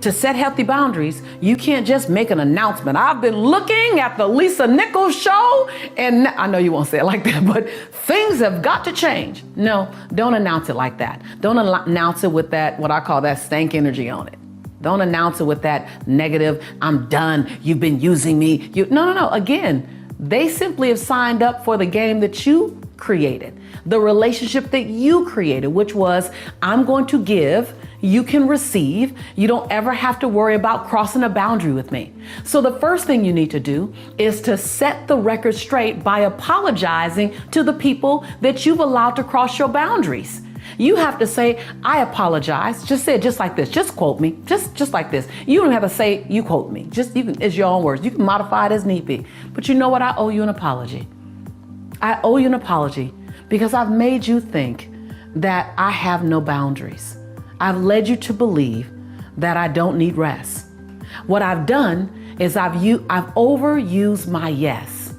To set healthy boundaries, you can't just make an announcement. I've been looking at the Lisa Nichols show, and I know you won't say it like that, but things have got to change. No, don't announce it like that. Don't announce it with that, what I call that stank energy on it. Don't announce it with that negative, I'm done, you've been using me. No. Again, they simply have signed up for the game that you created, the relationship that you created, which was, I'm going to give, you can receive. You don't ever have to worry about crossing a boundary with me. So the first thing you need to do is to set the record straight by apologizing to the people that you've allowed to cross your boundaries. You have to say, I apologize. Just say it just like this. Just quote me. Just like this. You don't have to say, you quote me. It's your own words. You can modify it as need be. But you know what? I owe you an apology. I owe you an apology because I've made you think that I have no boundaries. I've led you to believe that I don't need rest. What I've done is I've overused my yes.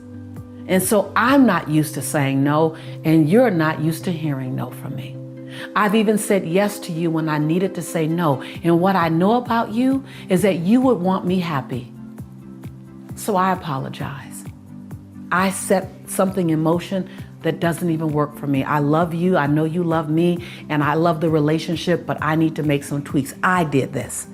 And so I'm not used to saying no, and you're not used to hearing no from me. I've even said yes to you when I needed to say no. And what I know about you is that you would want me happy. So I apologize. I set something in motion that doesn't even work for me. I love you. I know you love me, and I love the relationship, but I need to make some tweaks. I did this.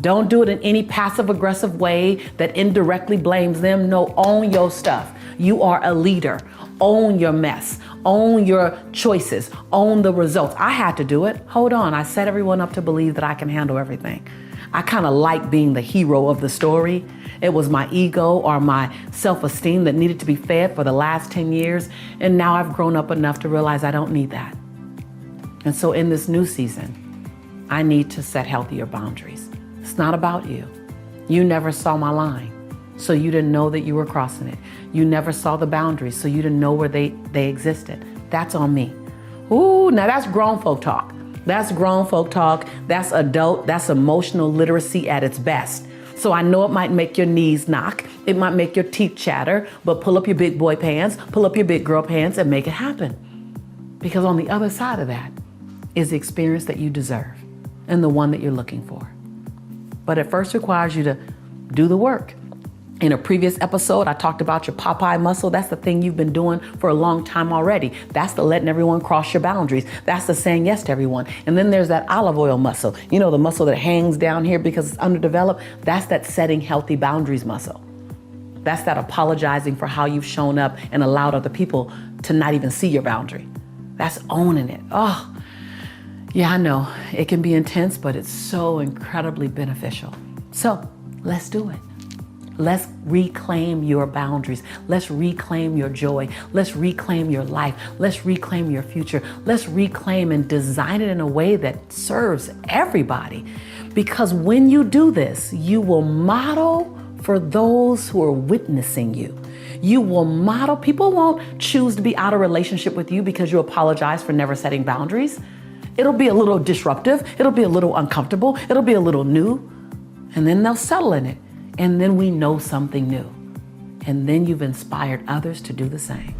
Don't do it in any passive aggressive way that indirectly blames them. No, own your stuff. You are a leader. Own your mess. Own your choices. Own the results. I had to do it. Hold on. I set everyone up to believe that I can handle everything. I kind of like being the hero of the story. It was my ego or my self-esteem that needed to be fed for the last 10 years. And now I've grown up enough to realize I don't need that. And so in this new season, I need to set healthier boundaries. It's not about you. You never saw my line, so you didn't know that you were crossing it. You never saw the boundaries, so you didn't know where they existed. That's on me. Ooh, now that's grown folk talk. That's grown folk talk. That's adult. That's emotional literacy at its best. So I know it might make your knees knock. It might make your teeth chatter, but pull up your big boy pants, pull up your big girl pants and make it happen. Because on the other side of that is the experience that you deserve and the one that you're looking for. But it first requires you to do the work. In a previous episode, I talked about your Popeye muscle. That's the thing you've been doing for a long time already. That's the letting everyone cross your boundaries. That's the saying yes to everyone. And then there's that olive oil muscle. You know, the muscle that hangs down here because it's underdeveloped. That's that setting healthy boundaries muscle. That's that apologizing for how you've shown up and allowed other people to not even see your boundary. That's owning it. Oh, yeah, I know. It can be intense, but it's so incredibly beneficial. So let's do it. Let's reclaim your boundaries. Let's reclaim your joy. Let's reclaim your life. Let's reclaim your future. Let's reclaim and design it in a way that serves everybody. Because when you do this, you will model for those who are witnessing you. You will model. People won't choose to be out of relationship with you because you apologize for never setting boundaries. It'll be a little disruptive. It'll be a little uncomfortable. It'll be a little new. And then they'll settle in it. And then we know something new. And then you've inspired others to do the same.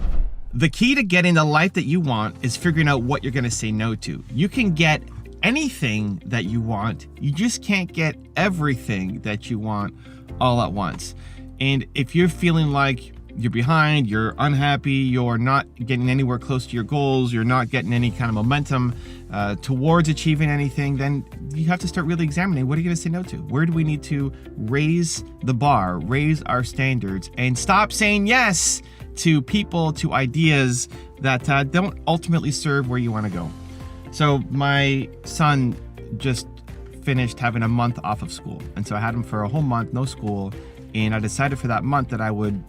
The key to getting the life that you want is figuring out what you're going to say no to. You can get anything that you want. You just can't get everything that you want all at once. And if you're feeling like you're behind, you're unhappy, you're not getting anywhere close to your goals, you're not getting any kind of momentum towards achieving anything, then you have to start really examining what are you going to say no to? Where do we need to raise the bar, raise our standards, and stop saying yes to people, to ideas that don't ultimately serve where you want to go? So my son just finished having a month off of school. And so I had him for a whole month, no school. And I decided for that month that I would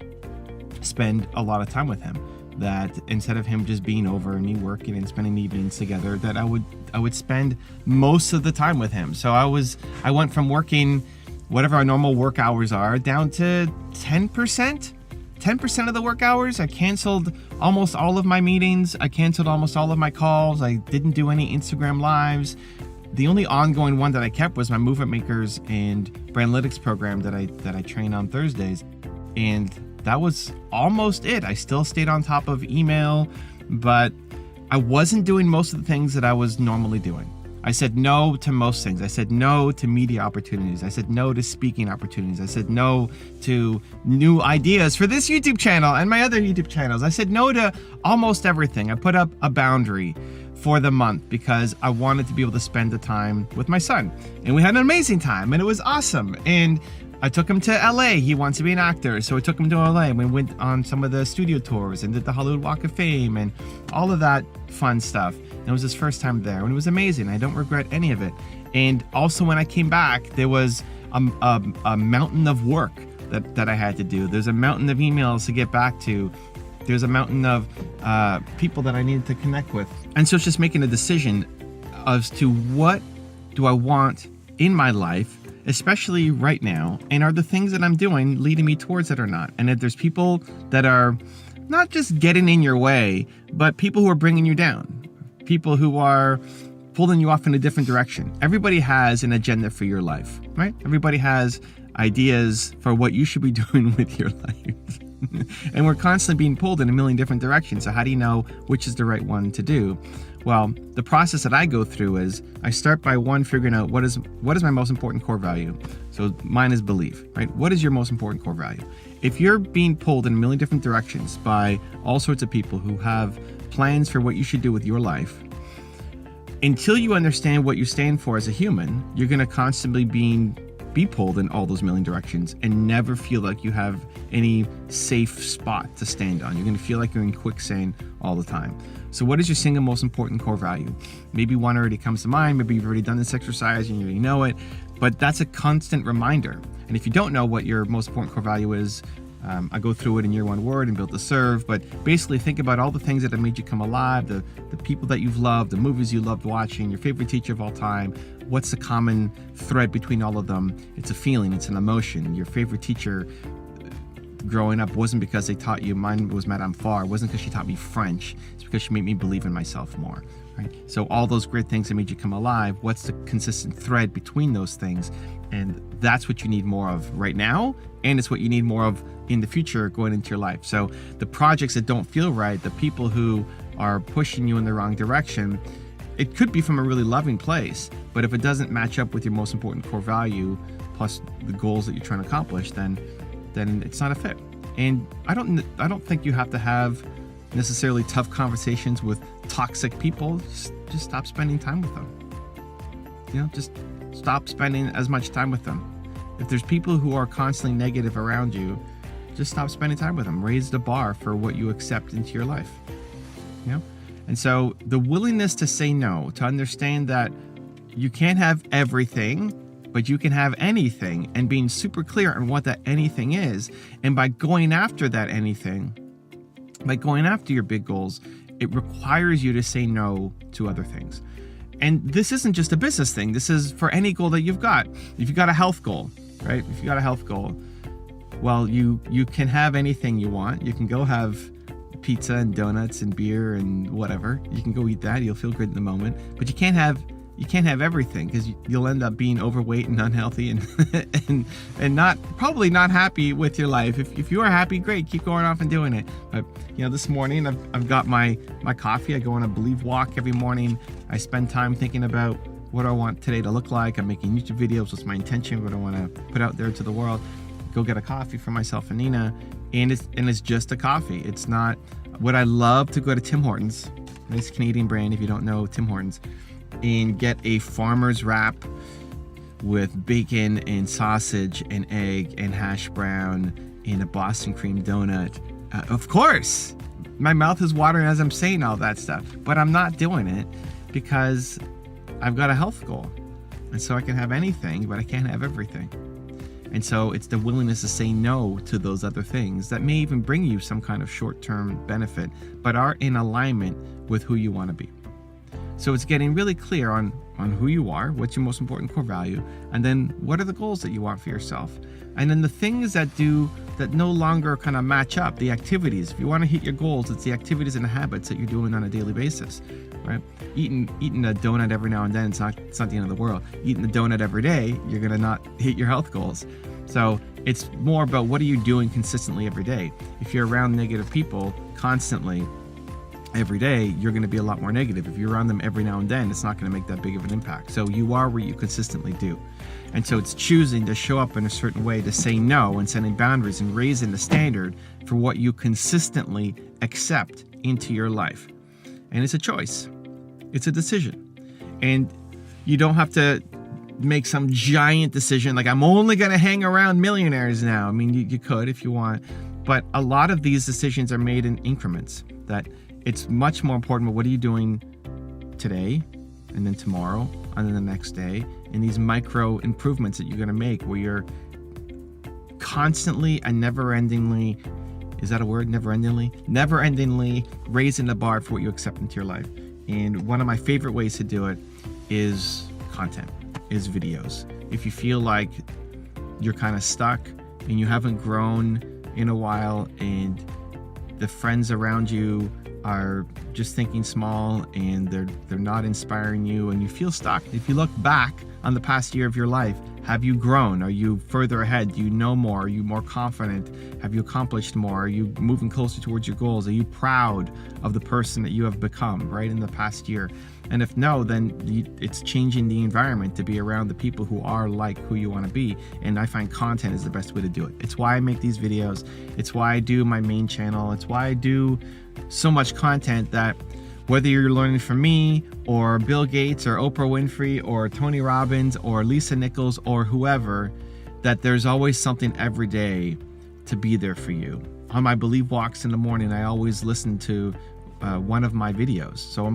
spend a lot of time with him, that instead of him just being over and me working and spending evenings together, that I would spend most of the time with him. So I went from working whatever our normal work hours are down to 10% of the work hours. I canceled almost all of my meetings. I canceled almost all of my calls. I didn't do any Instagram lives. The only ongoing one that I kept was my Movement Makers and Brandlytics program that I train on Thursdays. And that was almost it. I still stayed on top of email, but I wasn't doing most of the things that I was normally doing. I said no to most things. I said no to media opportunities. I said no to speaking opportunities. I said no to new ideas for this YouTube channel and my other YouTube channels. I said no to almost everything. I put up a boundary for the month because I wanted to be able to spend the time with my son. And we had an amazing time and it was awesome. And I took him to LA. He wants to be an actor. So I took him to LA and we went on some of the studio tours and did the Hollywood Walk of Fame and all of that fun stuff. And it was his first time there and it was amazing. I don't regret any of it. And also when I came back, there was a mountain of work that I had to do. There's a mountain of emails to get back to. There's a mountain of people that I needed to connect with. And so it's just making a decision as to what do I want in my life, especially right now, and are the things that I'm doing leading me towards it or not? And if there's people that are not just getting in your way, but people who are bringing you down, people who are pulling you off in a different direction. Everybody has an agenda for your life, right? Everybody has ideas for what you should be doing with your life. And we're constantly being pulled in a million different directions. So how do you know which is the right one to do? Well, the process that I go through is I start by figuring out what is my most important core value. So mine is belief, right? What is your most important core value? If you're being pulled in a million different directions by all sorts of people who have plans for what you should do with your life, until you understand what you stand for as a human, you're going to constantly be pulled in all those million directions and never feel like you have any safe spot to stand on. You're going to feel like you're in quicksand all the time. So what is your single most important core value? Maybe one already comes to mind. Maybe you've already done this exercise and you already know it, but that's a constant reminder. And if you don't know what your most important core value is, I go through it in your one word and Built to Serve, but basically think about all the things that have made you come alive, the people that you've loved, the movies you loved watching, your favorite teacher of all time. What's the common thread between all of them? It's a feeling, it's an emotion. Your favorite teacher growing up wasn't because they taught you, mine was Madame Farr, it wasn't because she taught me French, it's because she made me believe in myself more, right? So all those great things that made you come alive, what's the consistent thread between those things? And that's what you need more of right now, and it's what you need more of in the future going into your life. So the projects that don't feel right, the people who are pushing you in the wrong direction, it could be from a really loving place, but if it doesn't match up with your most important core value, plus the goals that you're trying to accomplish, then it's not a fit. And I don't think you have to have necessarily tough conversations with toxic people. Just stop spending time with them. Just stop spending as much time with them. If there's people who are constantly negative around you, just stop spending time with them. Raise the bar for what you accept into your life. And so the willingness to say no, to understand that you can't have everything, but you can have anything, and being super clear on what that anything is. And by going after that anything, by going after your big goals, it requires you to say no to other things. And this isn't just a business thing. This is for any goal that you've got. If you've got a health goal, right? If you've got a health goal, well, you can have anything you want. You can go have pizza and donuts and beer and whatever. You can go eat that. You'll feel good in the moment. But you can't have everything, because you'll end up being overweight and unhealthy and probably not happy with your life. If you are happy, great, keep going off and doing it. But this morning I've got my coffee. I go on a believe walk every morning. I spend time thinking about what I want today to look like. I'm making YouTube videos. What's my intention? What I want to put out there to the world. Go get a coffee for myself and Nina, and it's just a coffee. It's not what I love to go to Tim Hortons, nice Canadian brand if you don't know Tim Hortons, and get a farmer's wrap with bacon and sausage and egg and hash brown and a Boston cream donut. Of course, my mouth is watering as I'm saying all that stuff, but I'm not doing it because I've got a health goal. And so I can have anything, but I can't have everything. And so it's the willingness to say no to those other things that may even bring you some kind of short-term benefit, but are in alignment with who you want to be. So it's getting really clear on who you are, what's your most important core value, and then what are the goals that you want for yourself. And then the things that no longer kind of match up, the activities. If you want to hit your goals, it's the activities and the habits that you're doing on a daily basis, right? Eating a donut every now and then, it's not the end of the world. Eating the donut every day, you're going to not hit your health goals. So it's more about what are you doing consistently every day. If you're around negative people constantly, every day, you're going to be a lot more negative. If you're around them every now and then, it's not going to make that big of an impact. So you are where you consistently do. And so it's choosing to show up in a certain way, to say no, and setting boundaries and raising the standard for what you consistently accept into your life. And it's a choice. It's a decision. And you don't have to make some giant decision like, I'm only going to hang around millionaires now. I mean, you could if you want. But a lot of these decisions are made in increments, that it's much more important, what are you doing today, and then tomorrow, and then the next day, and these micro improvements that you're going to make, where you're constantly and never-endingly, is that a word, never-endingly raising the bar for what you accept into your life. And one of my favorite ways to do it is content, is videos. If you feel like you're kind of stuck and you haven't grown in a while, and the friends around you are just thinking small and they're not inspiring you, and you feel stuck. If you look back on the past year of your life, have you grown? Are you further ahead? Do you know more? Are you more confident? Have you accomplished more? Are you moving closer towards your goals? Are you proud of the person that you have become, right, in the past year? And if no, then it's changing the environment to be around the people who are like who you want to be. And I find content is the best way to do it. It's why I make these videos. It's why I do my main channel. It's why I do so much content, that whether you're learning from me or Bill Gates or Oprah Winfrey or Tony Robbins or Lisa Nichols or whoever, that there's always something every day to be there for you. On my Believe walks in the morning, I always listen to one of my videos. So on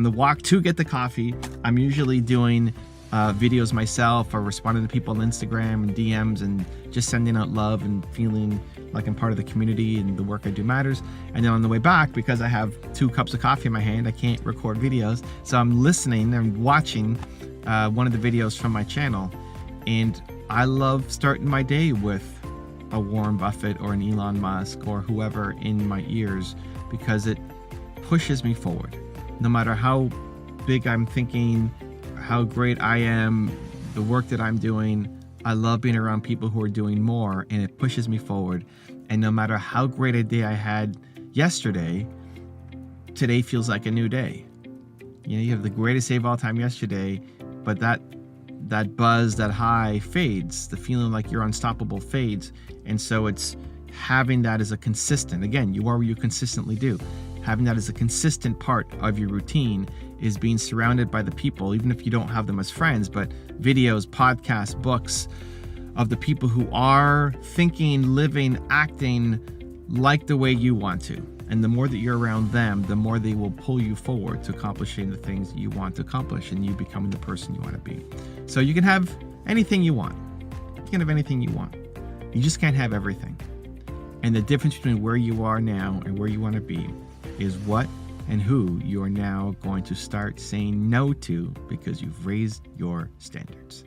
the walk to get the coffee, I'm usually doing videos myself, or responding to people on Instagram and DMs, and just sending out love and feeling like I'm part of the community and the work I do matters. And then on the way back, because I have 2 cups of coffee in my hand, I can't record videos. So I'm listening and watching one of the videos from my channel. And I love starting my day with a Warren Buffett or an Elon Musk or whoever in my ears, because it pushes me forward. No matter how big I'm thinking, how great I am, the work that I'm doing, I love being around people who are doing more, and it pushes me forward. And no matter how great a day I had yesterday, today feels like a new day. You know, you have the greatest day of all time yesterday, but that buzz, that high fades. The feeling like you're unstoppable fades. And so it's having that as a consistent, again, you are what you consistently do. Having that as a consistent part of your routine is being surrounded by the people, even if you don't have them as friends, but videos, podcasts, books of the people who are thinking, living, acting like the way you want to. And the more that you're around them, the more they will pull you forward to accomplishing the things that you want to accomplish, and you becoming the person you want to be. So you can have anything you want. You can have anything you want. You just can't have everything. And the difference between where you are now and where you want to be is what and who you are now going to start saying no to, because you've raised your standards.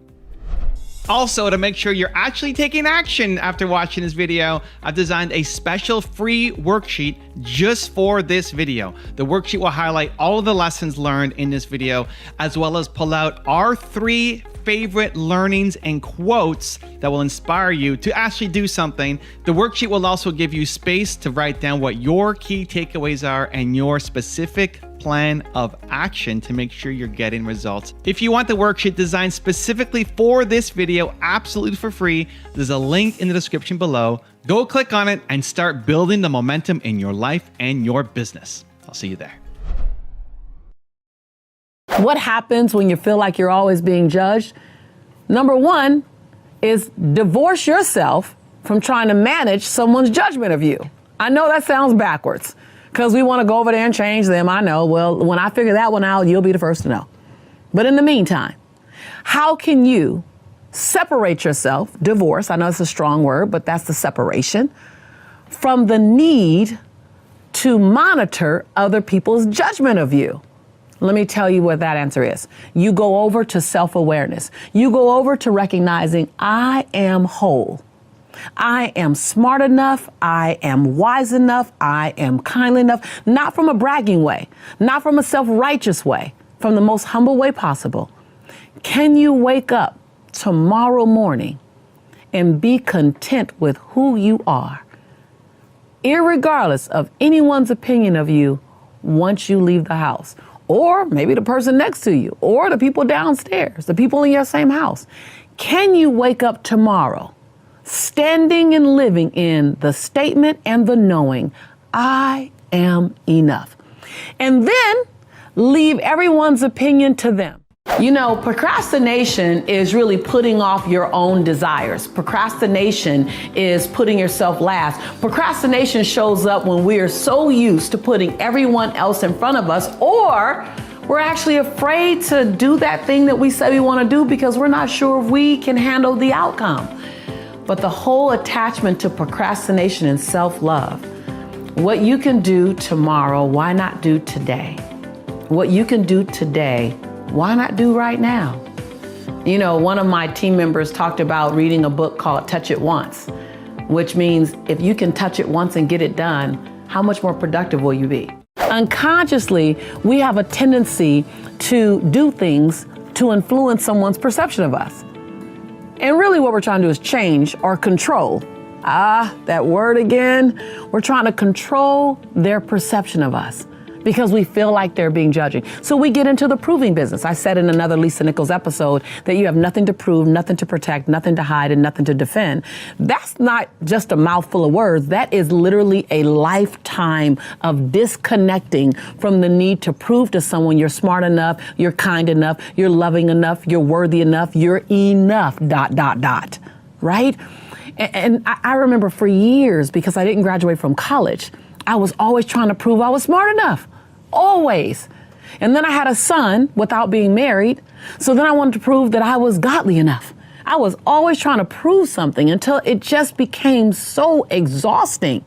Also, to make sure you're actually taking action after watching this video, I've designed a special free worksheet just for this video. The worksheet will highlight all of the lessons learned in this video, as well as pull out our 3 favorite learnings and quotes that will inspire you to actually do something. The worksheet will also give you space to write down what your key takeaways are and your specific plan of action to make sure you're getting results. If you want the worksheet designed specifically for this video, absolutely for free, there's a link in the description below. Go click on it and start building the momentum in your life and your business. I'll see you there. What happens when you feel like you're always being judged? Number 1 is divorce yourself from trying to manage someone's judgment of you. I know that sounds backwards, because we want to go over there and change them. I know. Well, when I figure that one out, you'll be the first to know. But in the meantime, how can you separate yourself, divorce, I know it's a strong word, but that's the separation, from the need to monitor other people's judgment of you? Let me tell you what that answer is. You go over to self-awareness. You go over to recognizing I am whole. I am smart enough. I am wise enough. I am kind enough, not from a bragging way, not from a self-righteous way, from the most humble way possible. Can you wake up tomorrow morning and be content with who you are, irregardless of anyone's opinion of you once you leave the house, or maybe the person next to you, or the people downstairs, the people in your same house. Can you wake up tomorrow standing and living in the statement and the knowing, I am enough? And then leave everyone's opinion to them. You know, procrastination is really putting off your own desires. Procrastination is putting yourself last. Procrastination shows up when we are so used to putting everyone else in front of us, or we're actually afraid to do that thing that we say we want to do because we're not sure if we can handle the outcome. But the whole attachment to procrastination and self-love, what you can do tomorrow, why not do today? What you can do today, why not do right now? You know, one of my team members talked about reading a book called Touch It Once, which means if you can touch it once and get it done, how much more productive will you be? Unconsciously, we have a tendency to do things to influence someone's perception of us. And really what we're trying to do is change or control. That word again. We're trying to control their perception of us, because we feel like they're being judging. So we get into the proving business. I said in another Lisa Nichols episode that you have nothing to prove, nothing to protect, nothing to hide, and nothing to defend. That's not just a mouthful of words. That is literally a lifetime of disconnecting from the need to prove to someone you're smart enough, you're kind enough, you're loving enough, you're worthy enough, you're enough, ... Right? And I remember for years, because I didn't graduate from college, I was always trying to prove I was smart enough. Always. And then I had a son without being married. So then I wanted to prove that I was godly enough. I was always trying to prove something until it just became so exhausting.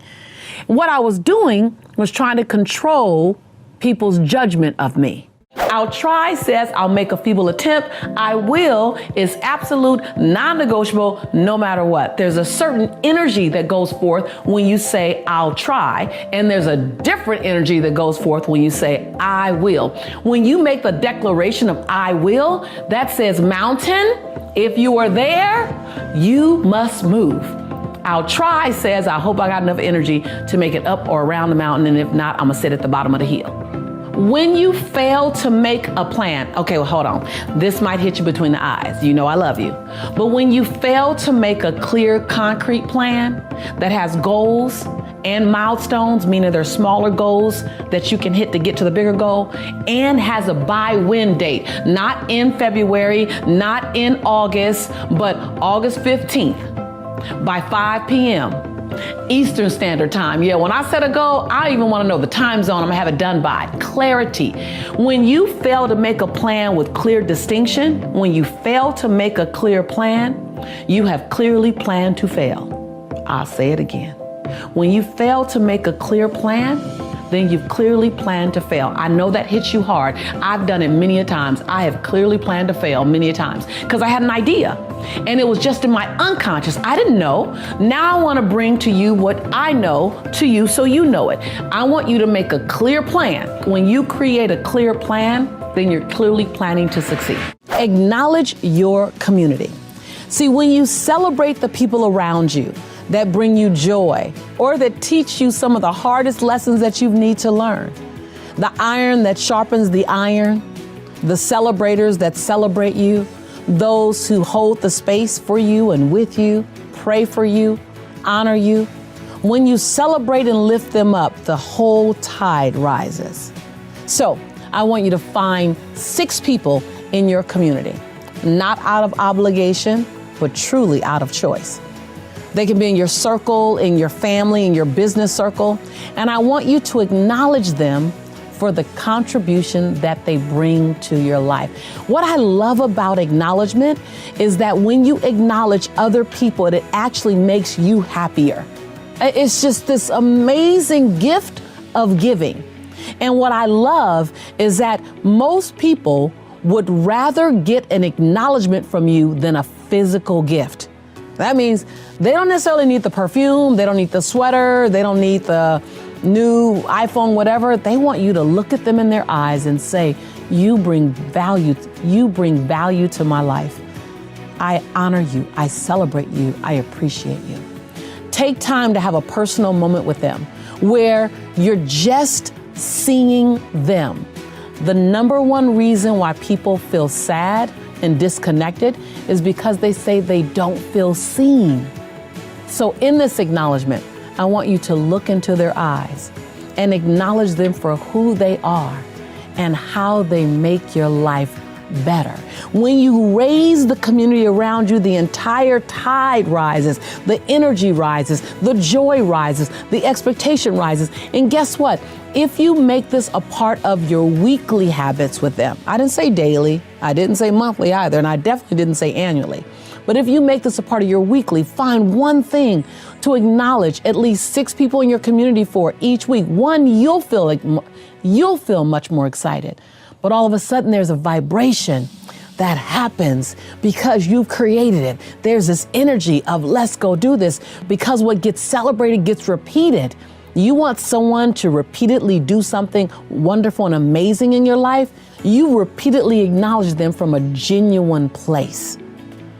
What I was doing was trying to control people's judgment of me. I'll try says I'll make a feeble attempt. I will is absolute, non-negotiable, no matter what. There's a certain energy that goes forth when you say I'll try, and there's a different energy that goes forth when you say I will. When you make the declaration of I will, that says mountain, if you are there, you must move. I'll try says I hope I got enough energy to make it up or around the mountain, and if not, I'm gonna sit at the bottom of the hill. When you fail to make a plan, okay, well, hold on. This might hit you between the eyes. You know I love you. But when you fail to make a clear, concrete plan that has goals and milestones, meaning they're smaller goals that you can hit to get to the bigger goal, and has a by-when date, not in February, not in August, but August 15th by 5 p.m. Eastern Standard Time. Yeah, when I set a goal, I even want to know the time zone I'm gonna have it done by. Clarity. When you fail to make a plan with clear distinction, when you fail to make a clear plan, you have clearly planned to fail. I'll say it again. When you fail to make a clear plan, then you've clearly planned to fail. I know that hits you hard. I've done it many a times. I have clearly planned to fail many a times because I had an idea and it was just in my unconscious. I didn't know. Now I want to bring to you what I know to you so you know it. I want you to make a clear plan. When you create a clear plan, then you're clearly planning to succeed. Acknowledge your community. See, when you celebrate the people around you that bring you joy or that teach you some of the hardest lessons that you need to learn, the iron that sharpens the iron, the celebrators that celebrate you, those who hold the space for you and with you, pray for you, honor you. When you celebrate and lift them up, the whole tide rises. So I want you to find 6 people in your community, not out of obligation, but truly out of choice. They can be in your circle, in your family, in your business circle. And I want you to acknowledge them for the contribution that they bring to your life. What I love about acknowledgement is that when you acknowledge other people, it actually makes you happier. It's just this amazing gift of giving. And what I love is that most people would rather get an acknowledgement from you than a physical gift. That means they don't necessarily need the perfume, they don't need the sweater, they don't need the new iPhone, whatever. They want you to look at them in their eyes and say, you bring value to my life. I honor you, I celebrate you, I appreciate you. Take time to have a personal moment with them where you're just seeing them. The number one reason why people feel sad and disconnected is because they say they don't feel seen. So in this acknowledgement, I want you to look into their eyes and acknowledge them for who they are and how they make your life better. When you raise the community around you, the entire tide rises, the energy rises, the joy rises, the expectation rises. And guess what? If you make this a part of your weekly habits with them, I didn't say daily, I didn't say monthly either, and I definitely didn't say annually. But if you make this a part of your weekly, find one thing to acknowledge at least 6 people in your community for each week. One, you'll feel much more excited. But all of a sudden there's a vibration that happens because you've created it. There's this energy of let's go do this, because what gets celebrated gets repeated. You want someone to repeatedly do something wonderful and amazing in your life, you repeatedly acknowledge them from a genuine place.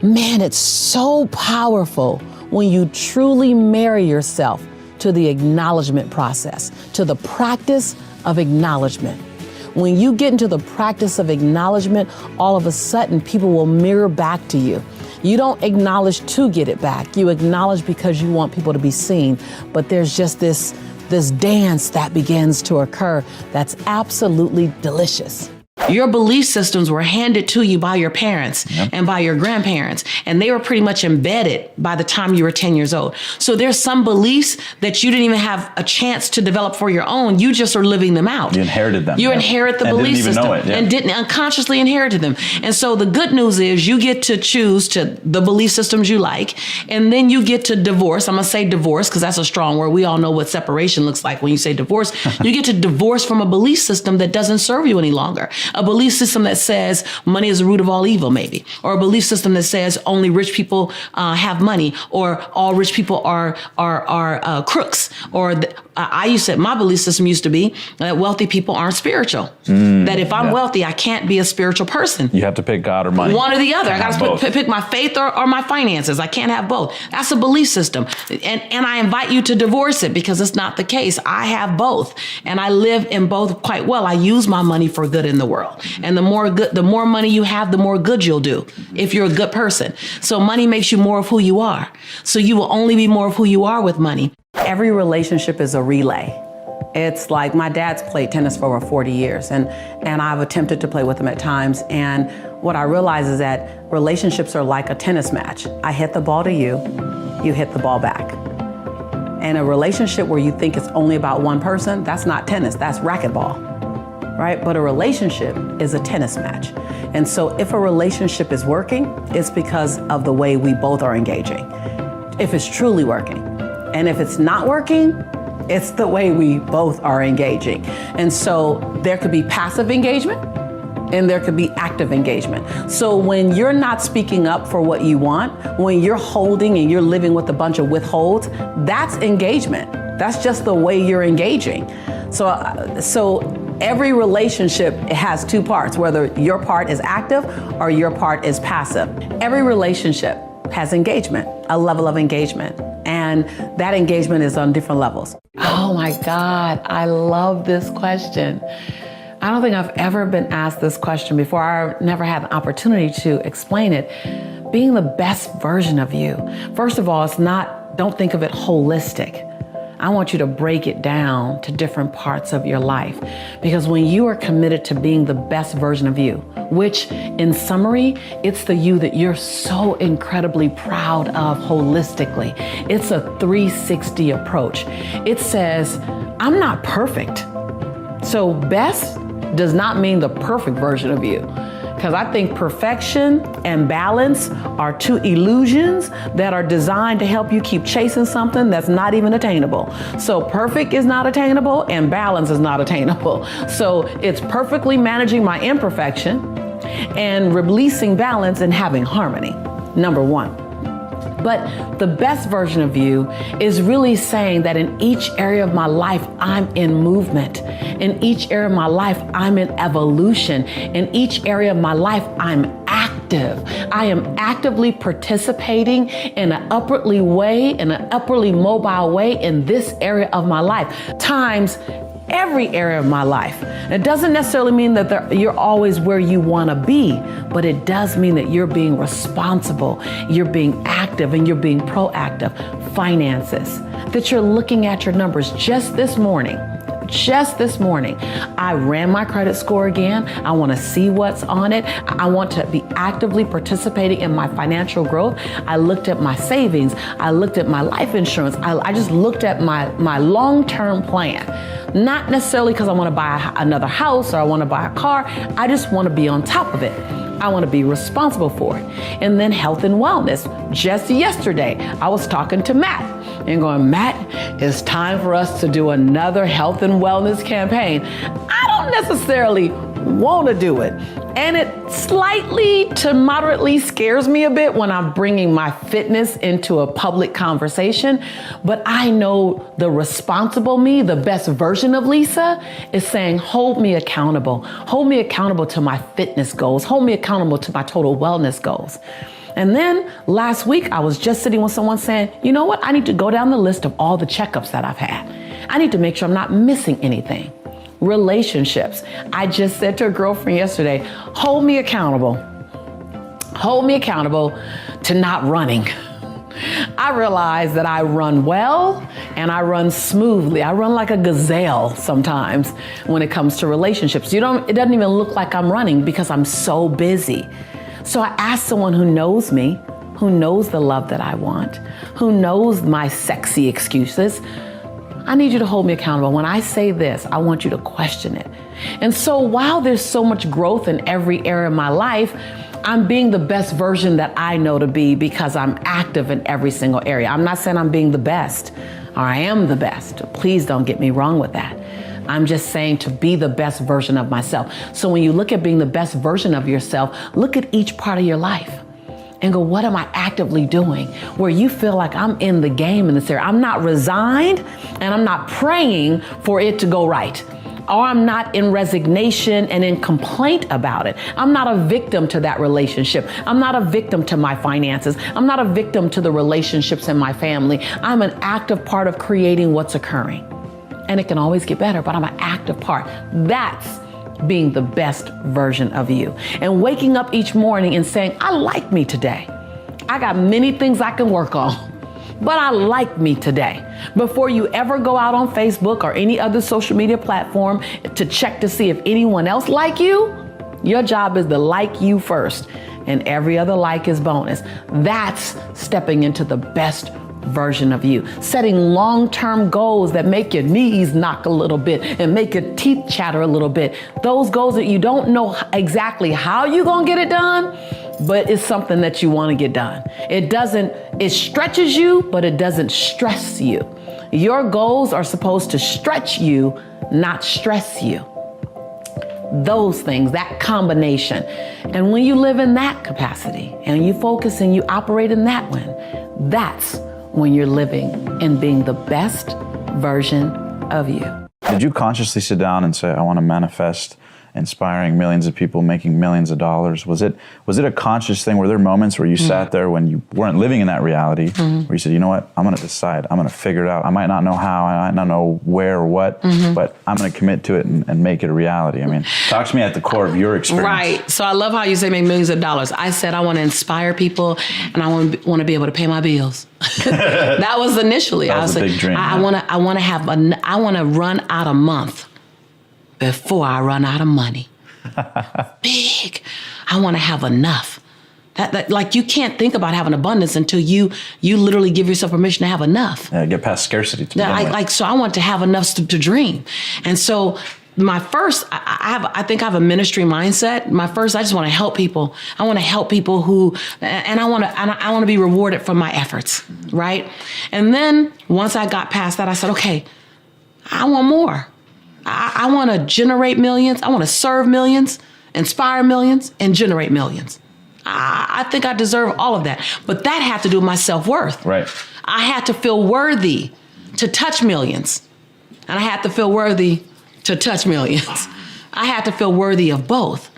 Man, it's so powerful when you truly marry yourself to the acknowledgement process, to the practice of acknowledgement. When you get into the practice of acknowledgement, all of a sudden people will mirror back to you. You don't acknowledge to get it back. You acknowledge because you want people to be seen. But there's just this dance that begins to occur that's absolutely delicious. Your belief systems were handed to you by your parents and by your grandparents, and they were pretty much embedded by the time you were 10 years old. So there's some beliefs that you didn't even have a chance to develop for your own. You just are living them out. You inherited them. You inherit the belief system and didn't unconsciously inherited them. And so the good news is you get to choose to the belief systems you like, and then you get to divorce. I'm going to say divorce because that's a strong word. We all know what separation looks like when you say divorce. You get to divorce from a belief system that doesn't serve you any longer. A belief system that says money is the root of all evil, maybe, or a belief system that says only rich people have money, or all rich people are crooks, or my belief system used to be that wealthy people aren't spiritual. That if I'm wealthy, I can't be a spiritual person. You have to pick God or money. One or the other. I got to pick my faith or my finances. I can't have both. That's a belief system, and I invite you to divorce it because it's not the case. I have both, and I live in both quite well. I use my money for good in the world. And the more money you have, the more good you'll do if you're a good person. So money makes you more of who you are. So you will only be more of who you are with money. Every relationship is a relay. It's like my dad's played tennis for over 40 years and I've attempted to play with him at times. And what I realize is that relationships are like a tennis match. I hit the ball to you, you hit the ball back. And a relationship where you think it's only about one person, that's not tennis, that's racquetball. Right? But a relationship is a tennis match. And so if a relationship is working, it's because of the way we both are engaging. If it's truly working. And if it's not working, it's the way we both are engaging. And so there could be passive engagement and there could be active engagement. So when you're not speaking up for what you want, when you're holding and you're living with a bunch of withholds, that's engagement. That's just the way you're engaging. So every relationship has 2 parts, whether your part is active or your part is passive. Every relationship has engagement, a level of engagement, and that engagement is on different levels. Oh my God, I love this question. I don't think I've ever been asked this question before. I never had an opportunity to explain it. Being the best version of you. First of all, don't think of it holistic. I want you to break it down to different parts of your life, because when you are committed to being the best version of you, which in summary, it's the you that you're so incredibly proud of holistically. It's a 360 approach. It says, I'm not perfect. So best does not mean the perfect version of you. Because I think perfection and balance are 2 illusions that are designed to help you keep chasing something that's not even attainable. So perfect is not attainable and balance is not attainable. So it's perfectly managing my imperfection and releasing balance and having harmony, number 1. But the best version of you is really saying that in each area of my life, I'm in movement. In each area of my life, I'm in evolution. In each area of my life, I'm active. I am actively participating in an upwardly mobile way in this area of my life. Times every area of my life. It doesn't necessarily mean that you're always where you want to be, but it does mean that you're being responsible, you're being active, and you're being proactive. Finances, that you're looking at your numbers. Just this morning, I ran my credit score again. I want to see what's on it. I want to be actively participating in my financial growth. I looked at my savings. I looked at my life insurance. I just looked at my long-term plan. Not necessarily because I want to buy another house or I want to buy a car. I just want to be on top of it. I want to be responsible for it. And then health and wellness. Just yesterday, I was talking to Matt and going, Matt, it's time for us to do another health and wellness campaign. I don't necessarily want to do it. And it slightly to moderately scares me a bit when I'm bringing my fitness into a public conversation. But I know the responsible me, the best version of Lisa, is saying, hold me accountable. Hold me accountable to my fitness goals. Hold me accountable to my total wellness goals. And then last week, I was just sitting with someone saying, you know what? I need to go down the list of all the checkups that I've had. I need to make sure I'm not missing anything. Relationships. I just said to a girlfriend yesterday, hold me accountable. Hold me accountable to not running. I realize that I run well and I run smoothly. I run like a gazelle sometimes when it comes to relationships. It doesn't even look like I'm running because I'm so busy. So I asked someone who knows me, who knows the love that I want, who knows my sexy excuses. I need you to hold me accountable. When I say this, I want you to question it. And so while there's so much growth in every area of my life, I'm being the best version that I know to be because I'm active in every single area. I'm not saying I'm being the best or I am the best. Please don't get me wrong with that. I'm just saying to be the best version of myself. So when you look at being the best version of yourself, look at each part of your life and go, what am I actively doing? Where you feel like I'm in the game in this area. I'm not resigned and I'm not praying for it to go right. Or I'm not in resignation and in complaint about it. I'm not a victim to that relationship. I'm not a victim to my finances. I'm not a victim to the relationships in my family. I'm an active part of creating what's occurring. And it can always get better, but I'm an active part. That's being the best version of you. And waking up each morning and saying, I like me today. I got many things I can work on, but I like me today. Before you ever go out on Facebook or any other social media platform to check to see if anyone else like you, your job is to like you first. And every other like is bonus. That's stepping into the best version of you. Setting long-term goals that make your knees knock a little bit and make your teeth chatter a little bit. Those goals that you don't know exactly how you're going to get it done, but it's something that you want to get done. It stretches you, but it doesn't stress you. Your goals are supposed to stretch you, not stress you. Those things, that combination. And when you live in that capacity and you focus and you operate in that one, that's when you're living and being the best version of you. Did you consciously sit down and say, I want to manifest inspiring millions of people, making millions of dollars? Was it a conscious thing? Were there moments where you sat there when you weren't living in that reality, where you said, you know what, I'm going to decide, I'm going to figure it out. I might not know how, I might not know where or what, but I'm going to commit to it and make it a reality. I mean, talk to me at the core of your experience. Right. So I love how you say make millions of dollars. I said I want to inspire people and I want to be able to pay my bills. That was initially. That was a big dream. I want to run out a month before I run out of money. Big. I want to have enough. That like you can't think about having abundance until you literally give yourself permission to have enough. Yeah, get past scarcity. So I want to have enough to dream. And so my first, I think I have a ministry mindset. I just want to help people. I want to help people and I want to be rewarded for my efforts, right? And then once I got past that, I said, okay, I want more. I want to generate millions. I want to serve millions, inspire millions, and generate millions. I think I deserve all of that. But that had to do with my self-worth. Right. I had to feel worthy to touch millions. And I had to feel worthy to touch millions. I had to feel worthy of both.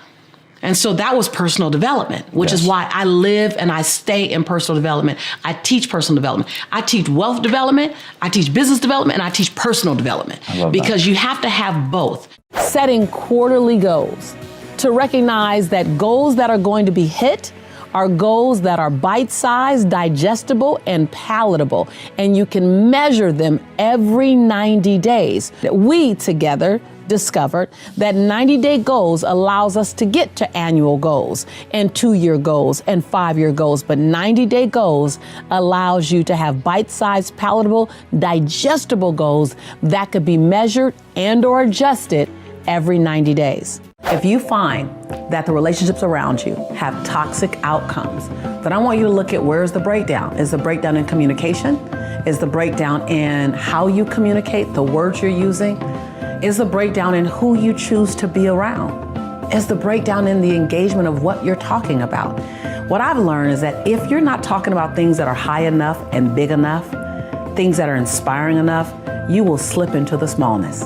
And so that was personal development, which is why I live and I stay in personal development. I teach personal development. I teach wealth development, I teach business development, and I teach personal development. I love because that. you have to have both. Setting quarterly goals to recognize that goals that are going to be hit are goals that are bite-sized, digestible, and palatable, and you can measure them every 90 days. We together discovered that 90-day goals allows us to get to annual goals and 2-year goals and 5-year goals, but 90-day goals allows you to have bite-sized, palatable, digestible goals that could be measured and or adjusted every 90 days. If you find that the relationships around you have toxic outcomes, then I want you to look at where's the breakdown. Is the breakdown in communication? Is the breakdown in how you communicate, the words you're using? Is the breakdown in who you choose to be around? Is the breakdown in the engagement of what you're talking about? What I've learned is that if you're not talking about things that are high enough and big enough, things that are inspiring enough, you will slip into the smallness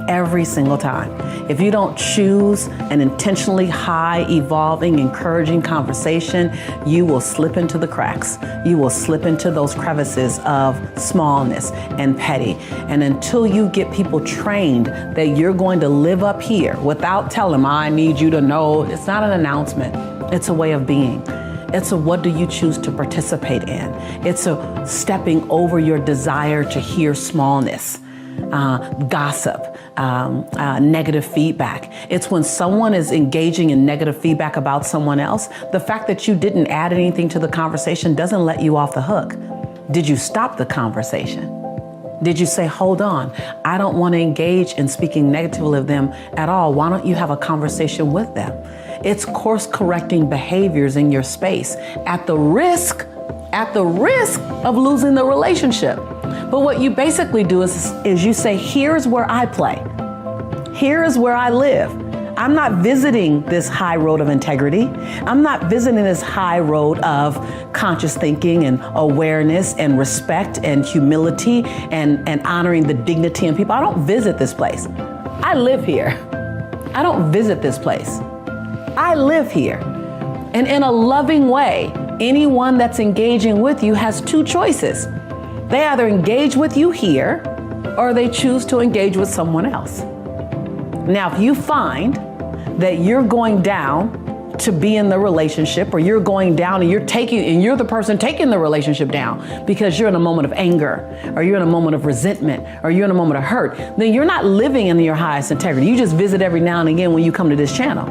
every single time. If you don't choose an intentionally high, evolving, encouraging conversation, you will slip into the cracks. You will slip into those crevices of smallness and petty. And until you get people trained that you're going to live up here without telling them, I need you to know, it's not an announcement. It's a way of being. It's a what do you choose to participate in. It's a stepping over your desire to hear smallness. Gossip, negative feedback. It's when someone is engaging in negative feedback about someone else, the fact that you didn't add anything to the conversation doesn't let you off the hook. Did you stop the conversation? Did you say, hold on, I don't want to engage in speaking negatively of them at all. Why don't you have a conversation with them? It's course correcting behaviors in your space at the risk of losing the relationship. But what you basically do is you say, here's where I play. Here is where I live. I'm not visiting this high road of integrity. I'm not visiting this high road of conscious thinking and awareness and respect and humility and honoring the dignity in people. I don't visit this place. I live here. I don't visit this place. I live here. And in a loving way, anyone that's engaging with you has two choices. They either engage with you here or they choose to engage with someone else. Now, if you find that you're going down to be in the relationship, or you're going down and you're the person taking the relationship down because you're in a moment of anger, or you're in a moment of resentment, or you're in a moment of hurt, then you're not living in your highest integrity. You just visit every now and again when you come to this channel.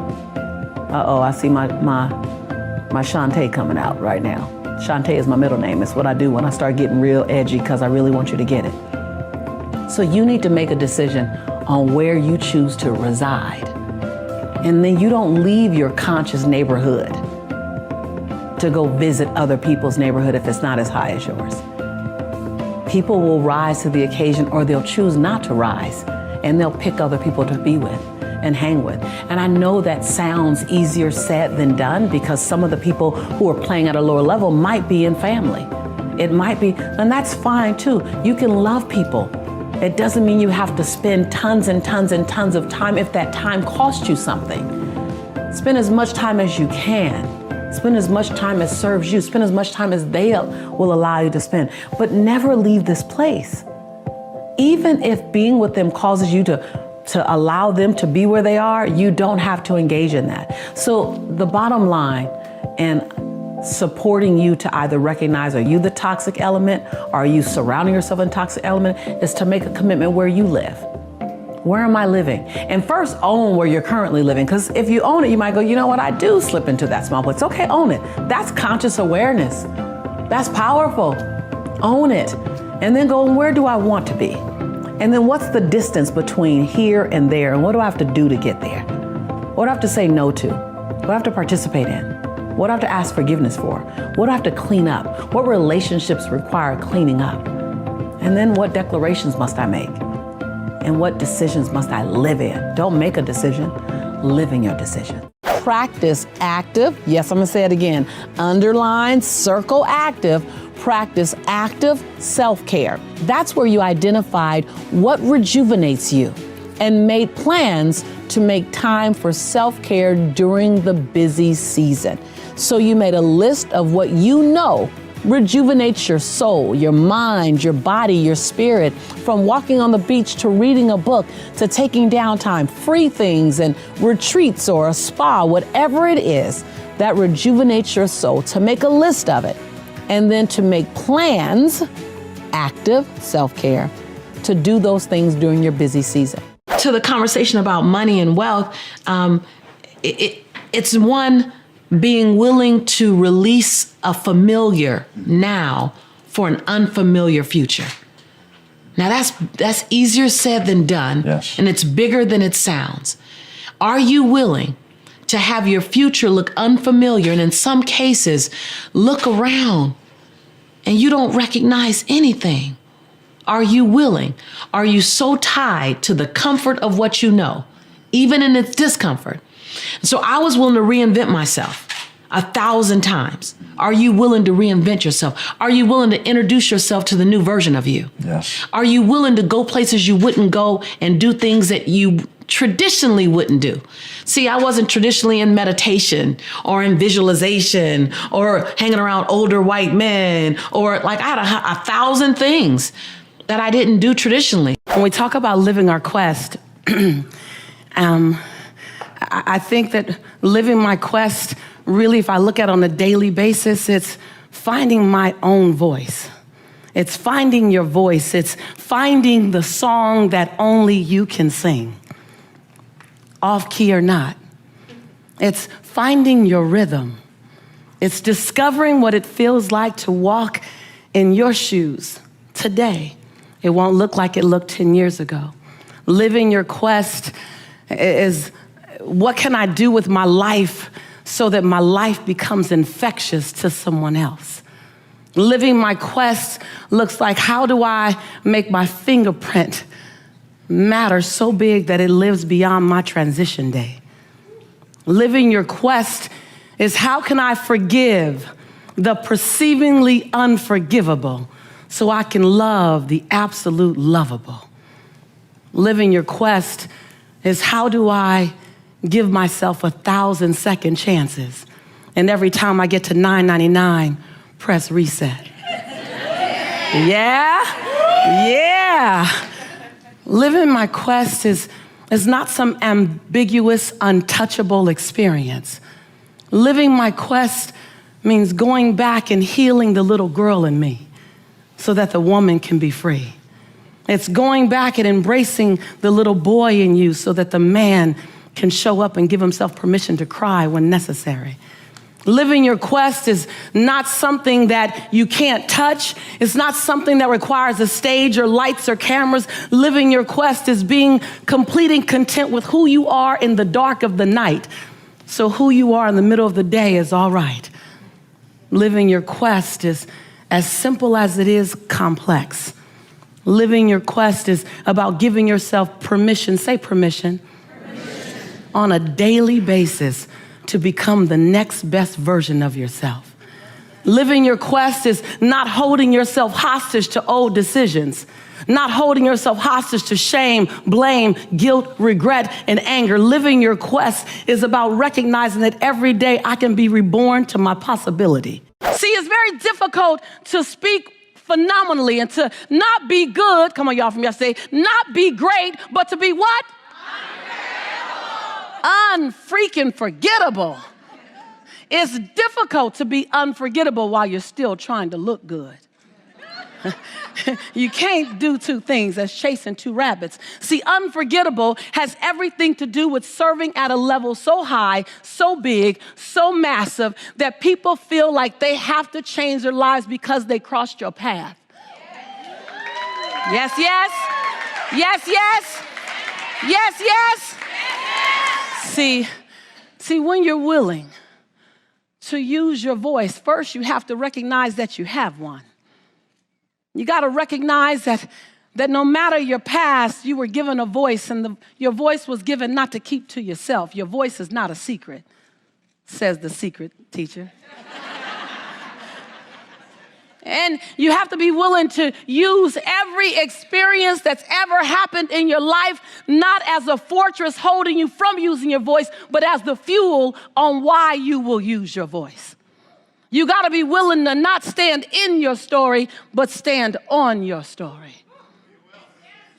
Uh-oh, I see my Shantae coming out right now. Shantae is my middle name. It's what I do when I start getting real edgy because I really want you to get it. So you need to make a decision on where you choose to reside. And then you don't leave your conscious neighborhood to go visit other people's neighborhood if it's not as high as yours. People will rise to the occasion, or they'll choose not to rise, and they'll pick other people to be with and hang with. And I know that sounds easier said than done, because some of the people who are playing at a lower level might be in family. It might be, and that's fine too. You can love people. It doesn't mean you have to spend tons and tons and tons of time if that time costs you something. Spend as much time as you can. Spend as much time as serves you. Spend as much time as they will allow you to spend. But never leave this place. Even if being with them causes you to allow them to be where they are, you don't have to engage in that. So the bottom line in supporting you to either recognize, are you the toxic element, or are you surrounding yourself in toxic element, is to make a commitment where you live. Where am I living? And first own where you're currently living, because if you own it, you might go, you know what, I do slip into that small place. Okay, own it. That's conscious awareness. That's powerful. Own it. And then go, where do I want to be? And then what's the distance between here and there? And what do I have to do to get there? What do I have to say no to? What do I have to participate in? What do I have to ask forgiveness for? What do I have to clean up? What relationships require cleaning up? And then what declarations must I make? And what decisions must I live in? Don't make a decision, live in your decision. Practice active, yes, I'm gonna say it again, underline, circle active, practice active self-care. That's where you identified what rejuvenates you, and made plans to make time for self-care during the busy season. So you made a list of what you know rejuvenates your soul, your mind, your body, your spirit, from walking on the beach to reading a book to taking downtime, free things and retreats or a spa, whatever it is that rejuvenates your soul, to make a list of it, and then to make plans, active self-care, to do those things during your busy season. To the conversation about money and wealth, it's one, being willing to release a familiar now for an unfamiliar future. Now that's easier said than done, yes. And it's bigger than it sounds. Are you willing to have your future look unfamiliar, and in some cases, look around and you don't recognize anything? Are you willing? Are you so tied to the comfort of what you know, even in its discomfort? So I was willing to reinvent myself 1,000 times. Are you willing to reinvent yourself? Are you willing to introduce yourself to the new version of you? Yes. Are you willing to go places you wouldn't go and do things that you traditionally wouldn't do? See, I wasn't traditionally in meditation or in visualization or hanging around older white men, or like I had 1,000 things that I didn't do traditionally. When we talk about living our quest, I think that living my quest, really, if I look at it on a daily basis, it's finding my own voice. It's finding your voice. It's finding the song that only you can sing, off key or not. It's finding your rhythm. It's discovering what it feels like to walk in your shoes today. It won't look like it looked 10 years ago. Living your quest is, what can I do with my life so that my life becomes infectious to someone else? Living my quest looks like, how do I make my fingerprint matter so big that it lives beyond my transition day? Living your quest is, how can I forgive the perceivingly unforgivable so I can love the absolute lovable? Living your quest is, how do I give myself 1,000 second chances, and every time I get to 999, press reset? Yeah. Living my quest is not some ambiguous, untouchable experience. Living my quest means going back and healing the little girl in me so that the woman can be free. It's going back and embracing the little boy in you so that the man can show up and give himself permission to cry when necessary. Living your quest is not something that you can't touch. It's not something that requires a stage or lights or cameras. Living your quest is being complete and content with who you are in the dark of the night, so who you are in the middle of the day is all right. Living your quest is as simple as it is complex. Living your quest is about giving yourself permission, say permission, on a daily basis to become the next best version of yourself. Living your quest is not holding yourself hostage to old decisions, not holding yourself hostage to shame, blame, guilt, regret, and anger. Living your quest is about recognizing that every day I can be reborn to my possibility. See, it's very difficult to speak phenomenally and to not be good. Come on, y'all from yesterday. Not be great, but to be what? Unfreaking forgettable. It's difficult to be unforgettable while you're still trying to look good. You can't do two things. That's chasing two rabbits. See, unforgettable has everything to do with serving at a level so high, so big, so massive that people feel like they have to change their lives because they crossed your path. Yes, yes. Yes, yes. Yes, yes. See, when you're willing to use your voice, first you have to recognize that you have one. You got to recognize that no matter your past, you were given a voice, and your voice was given not to keep to yourself. Your voice is not a secret, says the secret teacher. And you have to be willing to use every experience that's ever happened in your life, not as a fortress holding you from using your voice, but as the fuel on why you will use your voice. You got to be willing to not stand in your story, but stand on your story.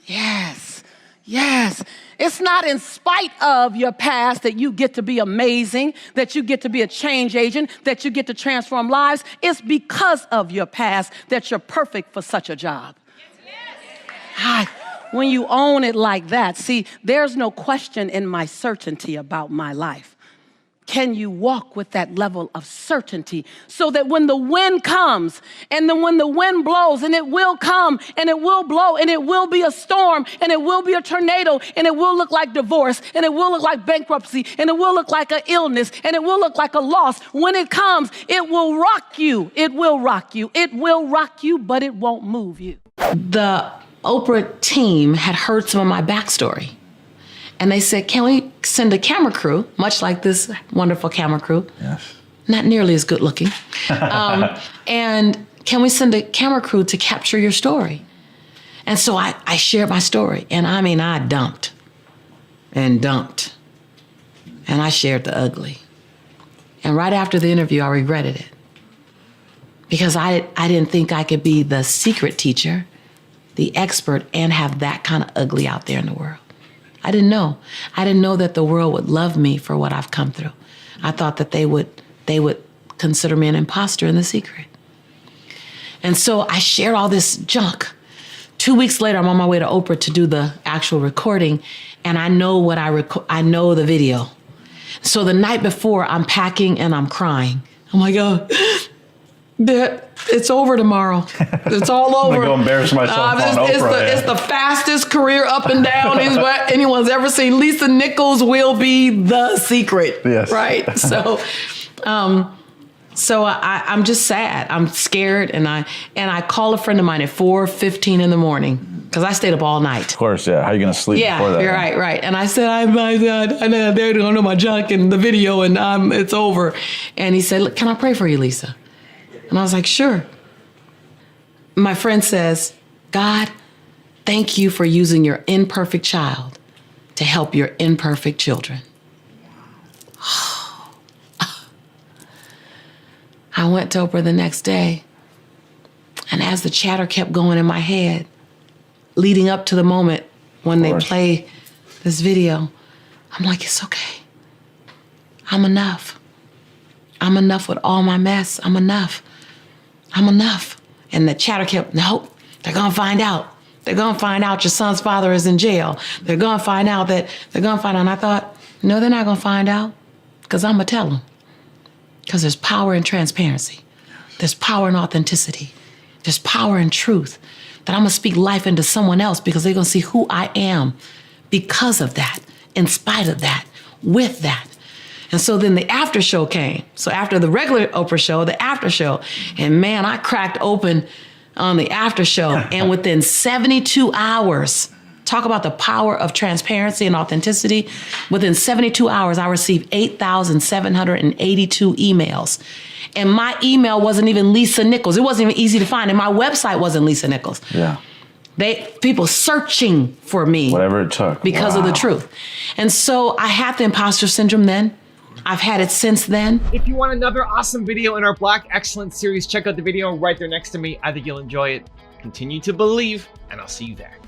Yes, yes. It's not in spite of your past that you get to be amazing, that you get to be a change agent, that you get to transform lives. It's because of your past that you're perfect for such a job. When you own it like that, see, there's no question in my certainty about my life. Can you walk with that level of certainty so that when the wind comes and then when the wind blows, and it will come and it will blow and it will be a storm and it will be a tornado and it will look like divorce and it will look like bankruptcy and it will look like an illness and it will look like a loss. When it comes, it will rock you. It will rock you. It will rock you, but it won't move you. The Oprah team had heard some of my backstory. And they said, can we send a camera crew, much like this wonderful camera crew? Yes. Not nearly as good looking. And can we send a camera crew to capture your story? And so I shared my story. And I mean, I dumped. And I shared the ugly. And right after the interview, I regretted it. Because I didn't think I could be the secret teacher, the expert, and have that kind of ugly out there in the world. I didn't know. I didn't know that the world would love me for what I've come through. I thought that they would consider me an imposter in the secret. And so I shared all this junk. 2 weeks later, I'm on my way to Oprah to do the actual recording, and I know I know the video. So the night before, I'm packing and I'm crying. I'm like, oh, it's over tomorrow. It's all over. I'm gonna go embarrass myself on Oprah. It's the fastest career up and down anyone's ever seen. Lisa Nichols will be the secret. Yes. Right. So, I'm just sad. I'm scared, and I call a friend of mine at 4:15 in the morning because I stayed up all night. Of course, yeah. How are you gonna sleep before that? Yeah, right. And I said, I they don't know my junk and the video, and it's over. And he said, look, can I pray for you, Lisa? And I was like, sure. My friend says, God, thank you for using your imperfect child to help your imperfect children. I went to Oprah the next day, and as the chatter kept going in my head, leading up to the moment when they play this video, I'm like, it's okay. I'm enough. I'm enough with all my mess. I'm enough. And the chatter kept, nope, they're gonna find out. They're gonna find out your son's father is in jail. They're gonna find out. And I thought, no, they're not gonna find out, because I'm gonna tell them. Because there's power in transparency. There's power in authenticity. There's power in truth. That I'm gonna speak life into someone else because they're gonna see who I am because of that, in spite of that, with that. And so then the after show came. So after the regular Oprah show, the after show. And man, I cracked open on the after show. And within 72 hours, talk about the power of transparency and authenticity. Within 72 hours, I received 8,782 emails. And my email wasn't even Lisa Nichols. It wasn't even easy to find. And my website wasn't Lisa Nichols. Yeah. People searching for me. Whatever it took. Because of the truth. And so I had the imposter syndrome then. I've had it since then. If you want another awesome video in our Black Excellence series, check out the video right there next to me. I think you'll enjoy it. Continue to believe, and I'll see you there.